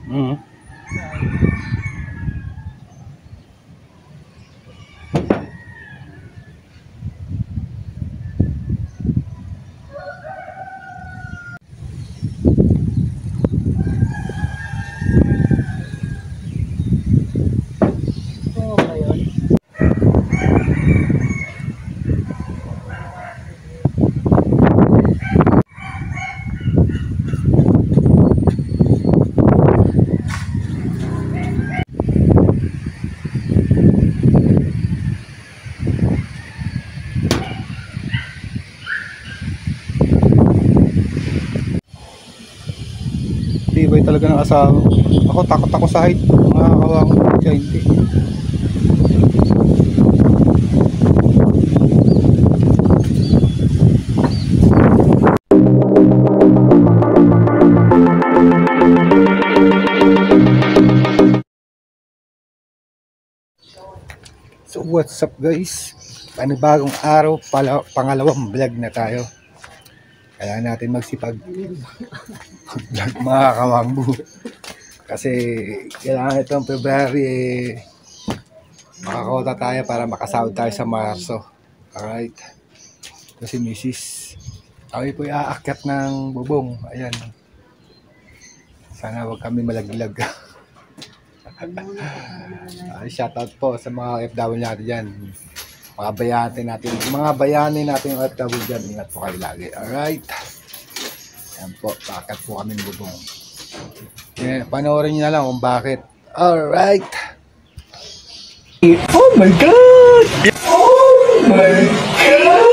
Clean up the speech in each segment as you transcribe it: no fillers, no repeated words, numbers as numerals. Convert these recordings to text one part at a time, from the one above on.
Mm. Oo ba yun? Tibay talaga ng asawa. Ako takot ako sa height. Makakawa ko siya hindi. So what's up guys? Panibagong araw, pangalawang vlog na tayo. Kaya natin magsipag vlog mga kamangbu. Kasi kailangan itong February makakota tayo para makasahod tayo sa Marso. Alright. Kasi Mrs. Kami po aakyat ng bubong. Ayan. Sana wag kami malaglag. Shoutout po sa mga FW natin dyan. Mga bayani natin yung FW dyan. Ingat po kayo lagi. Alright. Ayan po. Paakyat po kami ng bubong. Yeah, panoorin nyo na lang kung bakit. Alright. Oh my God! Oh my God!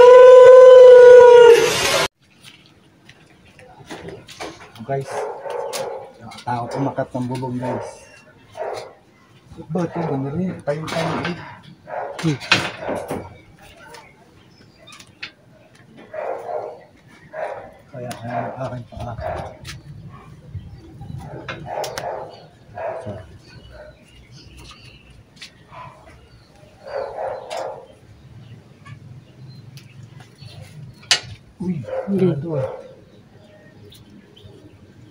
Guys, nakakatakot umakat ng bubong guys. Ba ito, ganda rin. Tayo. Kaya akin pa. So, uy, delikado ah.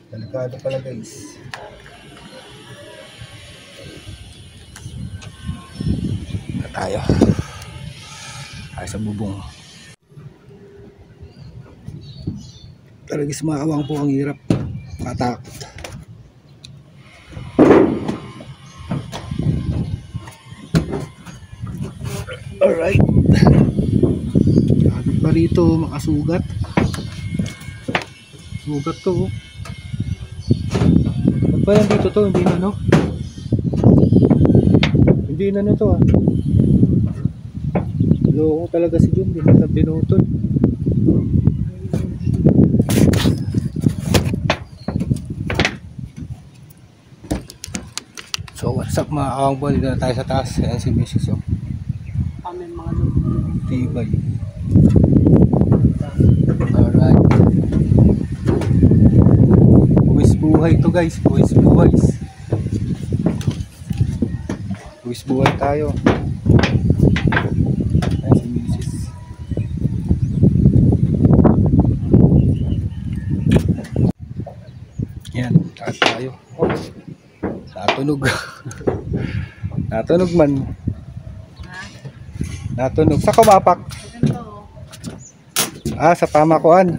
Delikado pala guys. Tayo sa bubong. Talaga sa mga awang po ang hirap. Matakot. Alright. Sabi pa rito makasugat. Sugat to. Ba't pa yan dito to? Hindi na no? Hindi na no to ah. Loko talaga si Jun. Hindi na binutol. So what's up mga awang po, dito na tayo sa taas. Ayan si Mrs. Oh. Kami mga lubog. Tibay. Alright. Buwis buhay to guys. Buwis buhay tayo. Ayan si Mrs. Ayan, taas tayo. Oh. Natunog. Natunog man. Natunog. Sa kumapak? Sa pamakuan.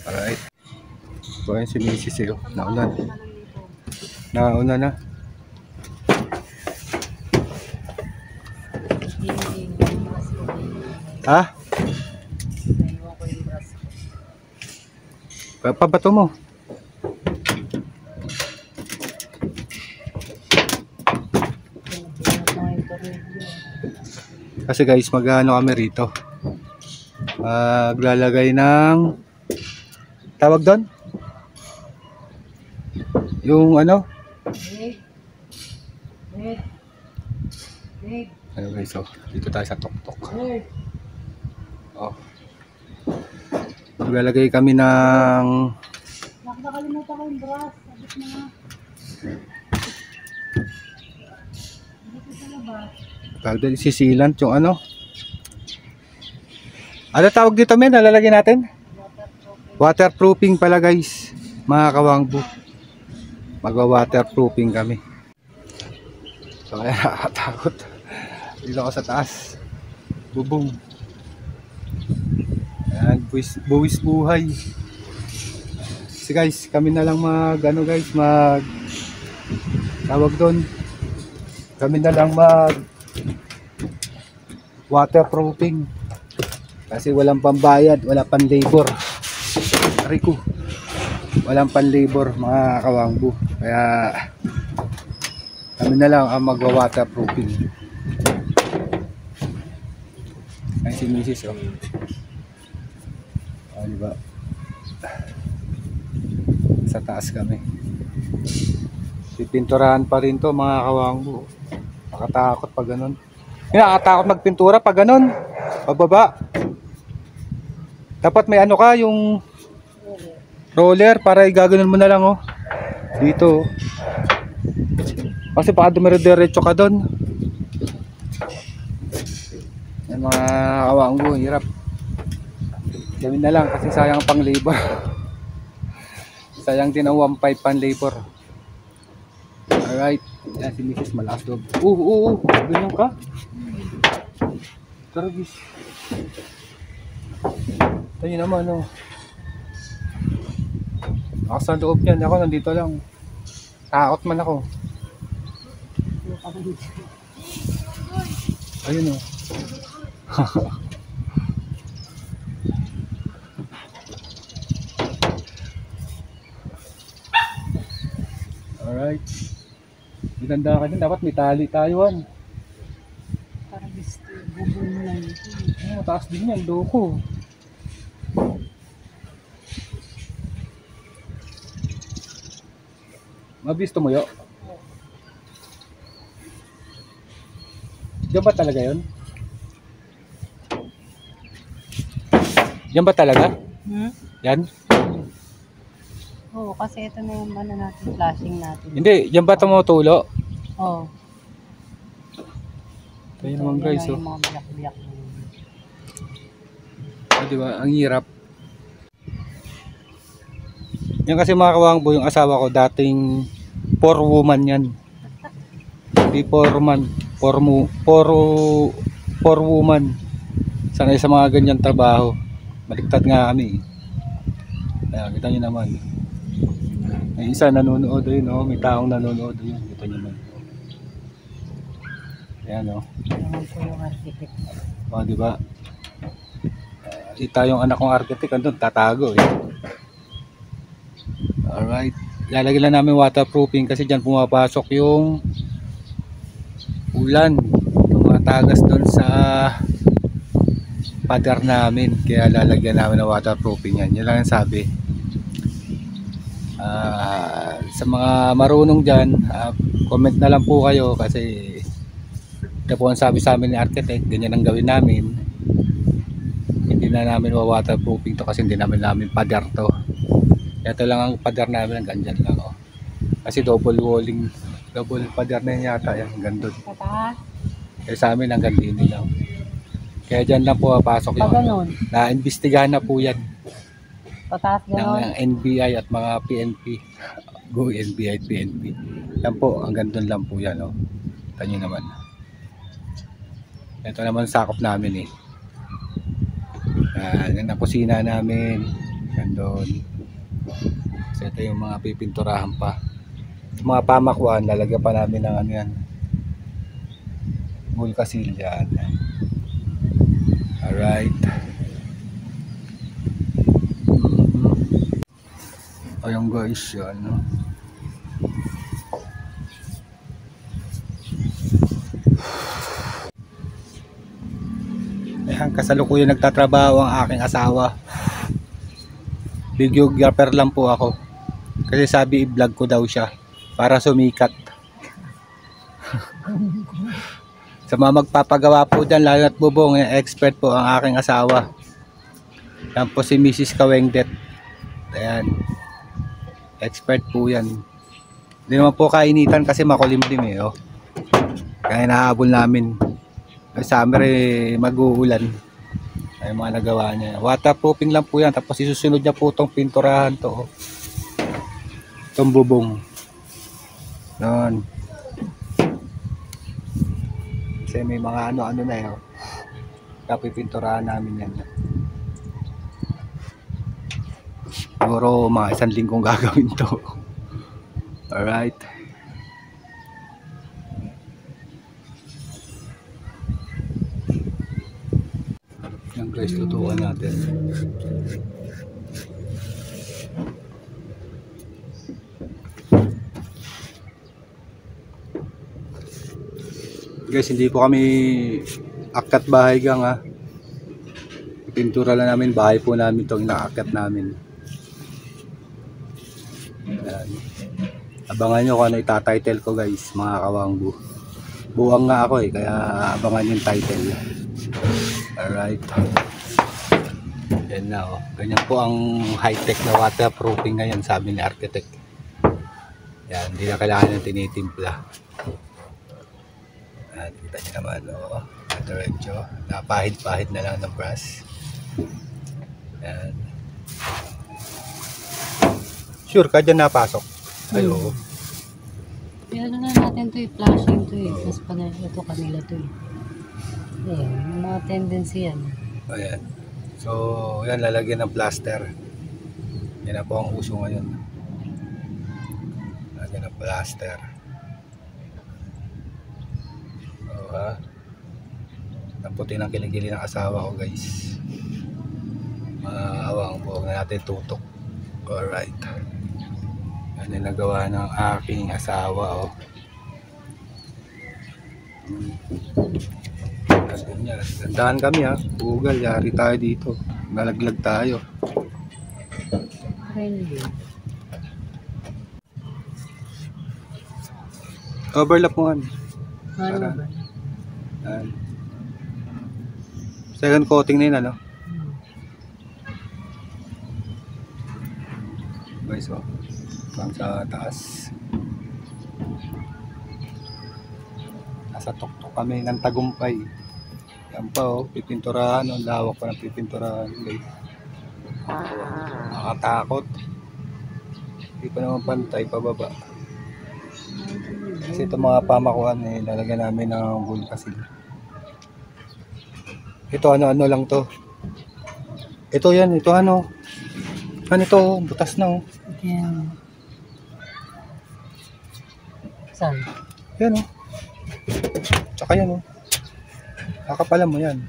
Alright. So ayan si Mrs. eh. Nauna na. Ha? Pabato mo. Kasi guys, mag-ano kami rito. Maglalagay ng tawag doon? Yung ano? Ano guys, so dito tayo sa tok-tok. Oh. Maglalagay kami ng Nakalimutan ko yung brush. Sabit na nga. Dito sa labas. Kagad sisilant yung ano. Ano tawag dito men? Nalalagay natin? Waterproofing pala guys. Mga kawangbo. Magwa-waterproofing kami. So kaya nakakatakot. Dito ako sa taas. Bubong. Ayan, buwis buhay. So guys, kami na lang tawag doon. Kami na lang waterproofing. Kasi walang pambayad, wala pang labor. Rico. Walang pang labor mga kawangbo. Kaya kami na lang ang magwa-waterproofing. Ay si Mrs. oh. Oh, diba? Sa taas kami. Pipinturahan pa rin to mga kawangbo. Nakatakot pag ganun. Nakakatakot magpintura pag ganun. Pababa. Dapat may ano ka, yung roller para igaganon mo na lang oh. Dito. Kasi baka dumire-diretso ka doon. Yan mga kawangbo, hirap. Gawin na lang kasi sayang pang labor. Sayang din ang 1.5 pang labor. Alright. Yan si Mrs. malakas loob. Ganyan ka? Taragis. Tayo naman oh. Ako sa loob yan. Ako nandito lang. Takot man ako. Ayun oh. Alright. Ganda ka din. Dapat may tali tayuan. Para gusto, bubong mo lang ito. Mataas din yan. Doko. Mabisto mo yun? Diyan ba talaga yun? Diyan ba talaga? Yan? Oo, kasi ito na yung ano natin, flashing natin. Hindi, diyan ba tumutulo? Oo. Ito yun naman guys. Yung mga biyak-biyak. Diba? Ang hirap. Yan kasi mga kawangbo, yung asawa ko dating 4 woman yan. Hindi 4 man. 4 woman. Sanay sa mga ganyan trabaho. Baliktad nga kami. Ayan, kita nyo naman. May isa nanonood yun, oh. May taong nanonood yun. Kita nyo naman. Ayan, oh. Naman po yung architect. O, diba? Ita yung anak kong architect, andun, tatago eh. Alright. Lalagyan lang namin waterproofing kasi dyan pumapasok yung ulan. Tumatagas doon sa pader namin. Kaya lalagyan namin ng waterproofing yan. Yan lang ang sabi. Sa mga marunong dyan, comment na lang po kayo kasi ito po ang sabi sa amin ni architect, ganyan ang gawin namin. Hindi na namin waterproofing to kasi hindi namin pader to. Ito lang ang pader namin, hanggang dyan lang oh. Kasi double walling, double pader na yun yata yan, hanggang doon. Pataas? Eh sa amin hanggang din lang. Kaya dyan lang po pasok yung ganun. Na-imbestigahan na po yan Pataas gano'n? ng NBI at mga PNP. Go NBI at PNP. Yan po, hanggang doon lang po yan oh. Tanyo naman. Ito naman sakop namin eh. Yan ang kusina namin. Gandun. So ito yung mga pipinturahan pa. Mga pamakwan, lalagyan pa namin ng ano yan. Vulkasil yan. Alright. Ayun guys, yan. Ayan, kasalukuyan nagtatrabaho ang aking asawa. Videographer lang po ako. Kasi sabi i-vlog ko daw siya para sumikat. Sa mga magpapagawa po dyan, lalo at bubong, expert po ang aking asawa. Yan po si Mrs. Kawengdet. Ayan. Expert po yan. Hindi naman po kainitan kasi makulimlim eh. Oh. Kaya nahabol namin. Summer eh, mag-uulan. Ay mga nagawa niya. Waterproofing lang po yan. Tapos isusunod niya po itong pinturahan to. Oh. Itong bubong. Noon. Kasi may mga ano-ano na yun. Kapipinturahan namin yan. Siguro mga 1 linggong gagawin to. Alright. Yan guys, tutukan natin. Guys, hindi po kami akat bahay gang ha. Pintura lang namin, bahay po namin itong inaakyat namin. Yan. Abangan nyo kung ano itatitle ko guys, mga kawangbu. Buwang nga ako kaya abangan yung title. Alright. Yan na ganyan po ang high-tech na waterproofing ngayon, sabi ni architect. Yan, hindi na kailangan ng tinitimpla. At kita nyo naman diretso, napahid-pahid na lang ng brush. Yan. Sure ka dyan napasok? Ay, oo. Pero na natin to flashing to mas panay ito kanila to yung mga tendency yan. Ayan. So, yan, lalagyan ng plaster. Yan na po ang uso ngayon. Lalagyan ng plaster. So, naputi ng kiligili ng asawa ko guys. Maawang buhok na natin tutok. Alright. Yan yung nagawa ng aking asawa Dandahan kami Bugal, yari tayo dito. Nalaglag tayo. Friendly. Overlap mo Ano ba? Second coating na yun guys hanggang sa taas. Nasa tuktok kami ng tagumpay. Yan pa pipinturahan. Ang lawak pa ng pipinturahan guys. Nakakatakot. Hindi pa naman pantay pababa. Kasi ito mga pamakuan lalagyan namin ng bulkasil. Ito ano lang to. Ito yan, ito ano ito, butas na Yan. Saan? Yan Tsaka yan kakapalan mo yan.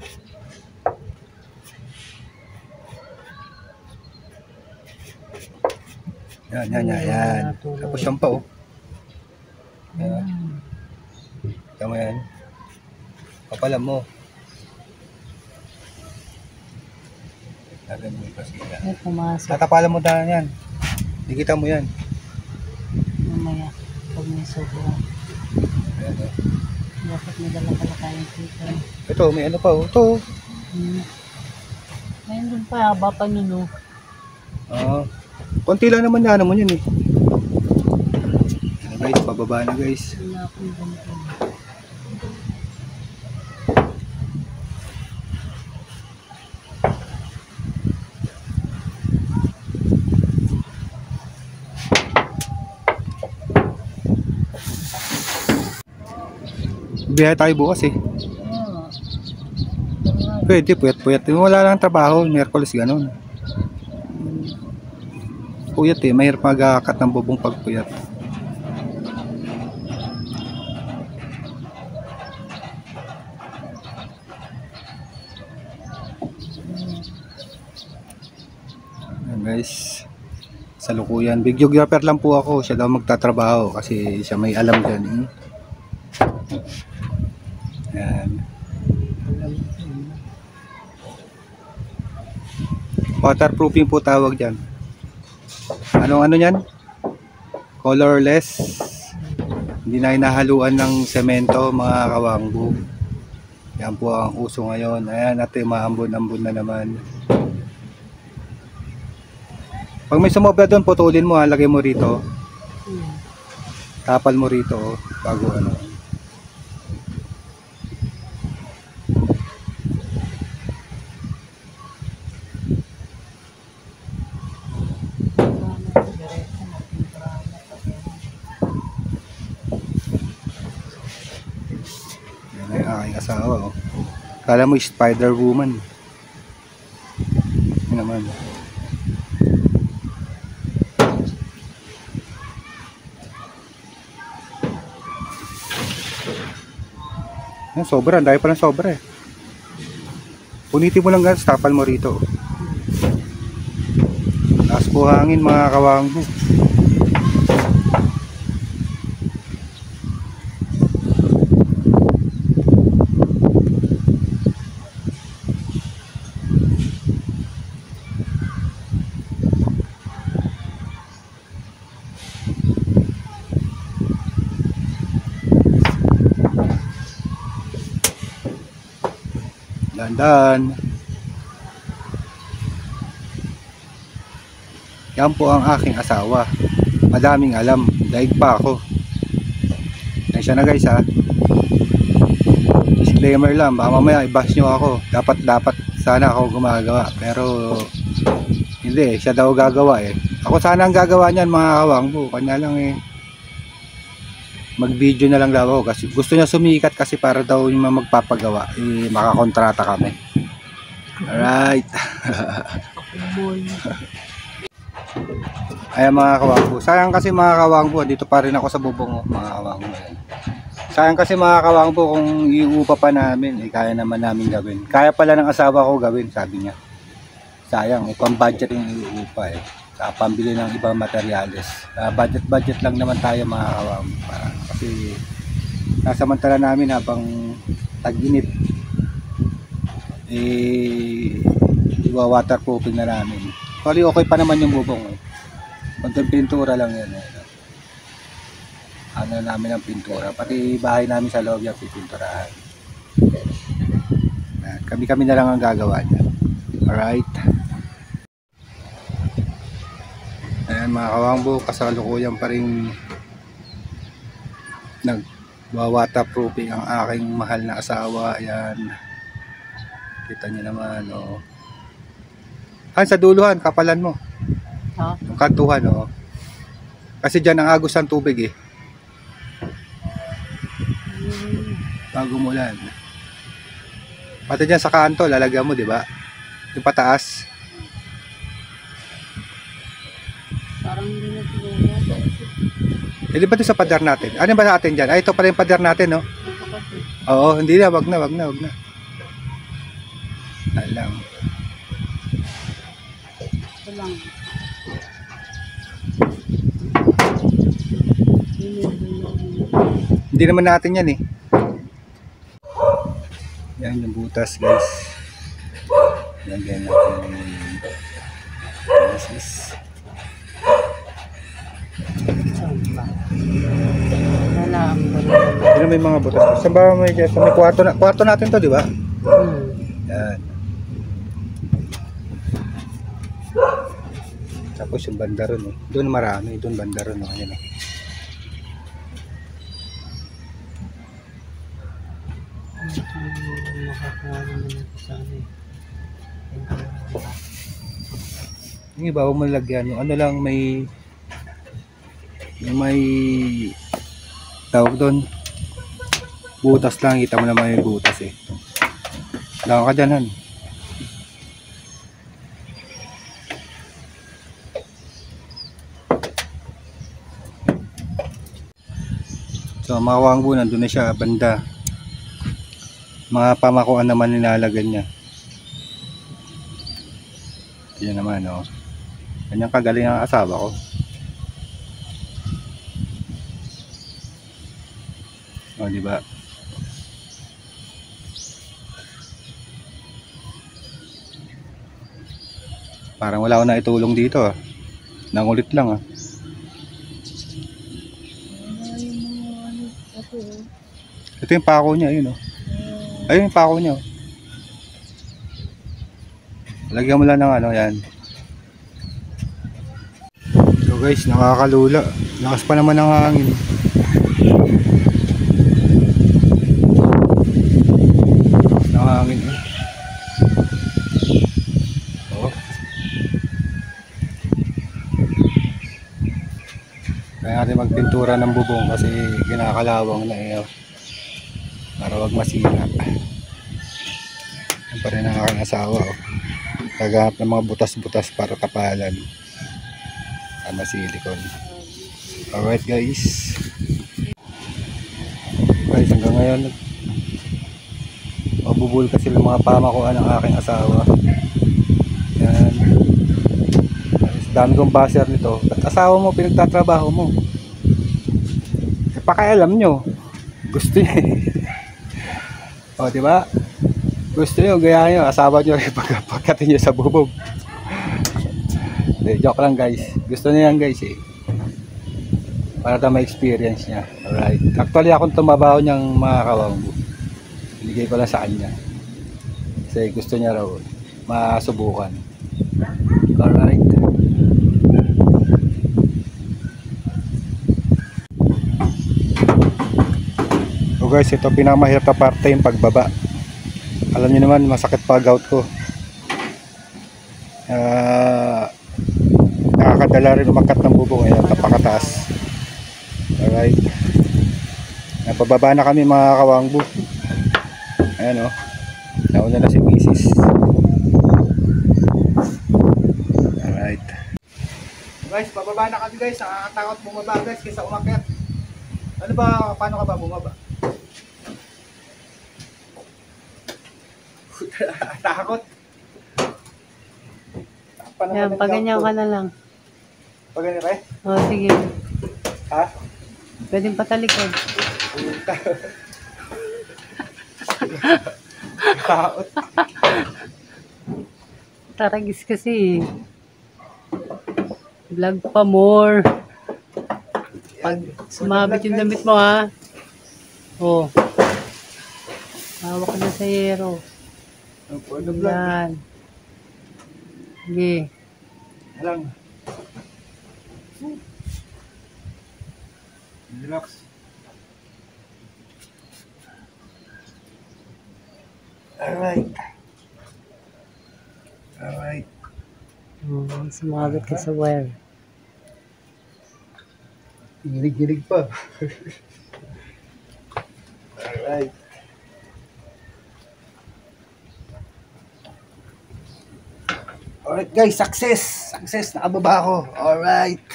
Yan. Tapos yan pa Yan. Tama yan. Kapalan mo. Lagyan mo yung pasila. Ay, pumasok. Tatapalan mo dahil yan. Ikita mo yan. Mamaya, pag may sobrang. Ayan Dapat may dala-dala tayong kita. Ito, may ano pa Ito. Mayroon pa, haba pa nun Konti lang naman yan yun guys, pababa na guys. Wala akong ganito. Biyahe tayo bukas Pwede, puyat. Wala lang trabaho, Miyerkules ganun. Puyat mahirap mag-akat ng bubong pagpuyat. Ayan guys, salukuyan. Videographer lang po ako, siya daw magtatrabaho kasi siya may alam dyan Ayan. Waterproofing po tawag dyan. Anong yan? Colorless. Hindi na hinahaluan ng semento mga kawangbu. Yan po ang uso ngayon. Ayan natin maambon-ambon na naman. Pag may sumobra doon, putulin mo lagay mo rito. Tapal mo rito bago aking asawa. Oh. Kala mo Spider Woman. Yun naman. Yan, sobra. Dahil pa ng sobra eh. Punitin mo lang guys. Tapal mo rito. Taas po hangin mga kawangbo. Dandan. Yan po ang aking asawa. Madaming alam. Daig pa ako. Yan siya na guys ha. Disclaimer lang. Baka mamaya i-bash nyo ako. Dapat sana ako gumagawa. Pero hindi. Siya daw gagawa eh. Ako sana ang gagawa niyan mga kawangbo. Kanya lang eh. Mag-video na lang daw ako. Kasi gusto niya sumikat kasi para daw yung magpapagawa. Eh, makakontrata kami. Alright. Ayan mga kawangbo. Sayang kasi mga kawangbo. Dito pa rin ako sa bubong mga kawangbo. Sayang kasi mga kawangbo kung iuupa pa namin. Eh, kaya naman namin gawin. Kaya pala ng asawa ko gawin sabi niya. Sayang. Pang budget yung iuupa eh. Pambili ng ibang materyales. Budget lang naman tayo mga kawangbo. Kasi nasamantala namin habang tag-init. Eh, waterproofing na namin. Actually, okay pa naman yung bubong. Eh. Konting pintura lang yan. Eh. Ano namin ang pintura. Pati bahay namin sa loob yung pipinturahan. Kami na lang ang gagawa niya. Alright. Ayan mga kawangbo, kasalukuyan pa rin nag-waterproofing ang aking mahal na asawa. Ayan. Kita niyo naman, oh. Sa duluhan, kapalan mo. Ha? Yung kantuhan, oh. Kasi dyan ang agos ng tubig, eh. Bago mulan. Pati dyan sa kanto, lalagyan mo, di ba? Yung pataas. Parang hindi na siguro. Eh, di ba ito sa pader natin? Ano ba sa atin dyan? Ay, ito pala yung pader natin, no? Oo, hindi na. Wag na. Alam. Ito lang. Hindi naman natin yan, eh. Yan yung butas, guys. Yan natin. This is... Yun may mga butas. Saan ba may kwarto natin to, di ba? Yan. Tapos yung banda ron, eh. Doon marami, doon banda ron, oh. Ayan, oh. Yung iba, huwag malagyan. Yung ano lang, may tawag doon, butas lang. Kita mo naman may butas, eh. Lang ka dyan, han. So mga kawangbo, nandun na siya banda. Mga pamakuan naman nilalagyan niya. Yan naman, oh. Kanyang kagaling ang asawa ko. O, di ba? Parang wala ko na itulong dito, ah. Nangulit lang, ah. Ito yung pako niya, ayun, oh. Ayun yung pako niya, oh. Lagyan mo lang ng ano, yan. So guys, nakakalula. Lakas pa naman ng hangin. Lakas ng hangin, eh. Oh. Kaya natin magpintura ng bubong kasi kinakalawang na, eh. para wag masira. Yan pa rin ang aking asawa, oh. Naghahanap ng mga butas-butas para kapalan. Tama silicone. Alright guys. Guys, hanggang ngayon mabubul kasi ng mga pamakuan ng aking asawa. Yan. Dami kong basher nito. At asawa mo, pinagtatrabaho mo. E, pakialam nyo. Gusto nyo eh. O, diba? Gusto nyo, gaya nyo. Asawa nyo rin pagkatin nyo sa bubog. De, joke lang guys. Gusto nyo yan guys eh. Para na ma-experience niya. Alright. Actually, akong tumabaho niyang mga kawangbo. Binigay ko lang sa kanya. Kasi gusto niya raw masubukan. Alright. So guys, ito pinamahirap na parte yung pagbaba. Alam niyo naman, masakit pa gout ko. Nakakadala rin umakat ng bubong. Ayan, napakataas. Alright. Napababa na kami mga kawangbo. Ayan o. Nauna na si Mrs. Alright. Guys, bababa na kami guys. Nakakatakot bumaba guys kaysa umakyat. Ano ba, paano ka ba bumaba? Takot. Yan, paganyan ka na lang. Paganyan ka eh? O, sige. Ha? Pwedeng patalikod. Takot. Taragis kasi. Vlog pa more. Pag sumabit yung damit mo ha. O. Hawak ka na sa yero. Ano vlog? Yan. Sige. Alang. Relax. Alright. Alright. Sumabit ka sa wire. Gilig-gilig pa. Alright. Alright guys, success! Success! Nakababa ako. Alright.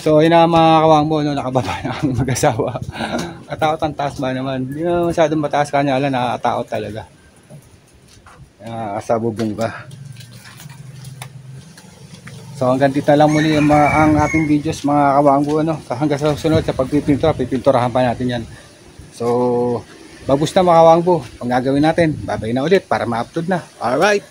So yun na mga kawangbo, no, nakababa na kami mag-asawa. Katakot ang taas ba naman? Hindi na masyadong mataas kanya, ala, nakakatakot talaga. Asabubong ka. So hanggang dito lang muli ang ating videos mga kawangbo, no? Hanggang sa susunod sa pagpipintura, pipinturahan pa natin yan. So, babus na mga kawangbo. Ang gagawin natin, babay na ulit para ma-upload na. Alright!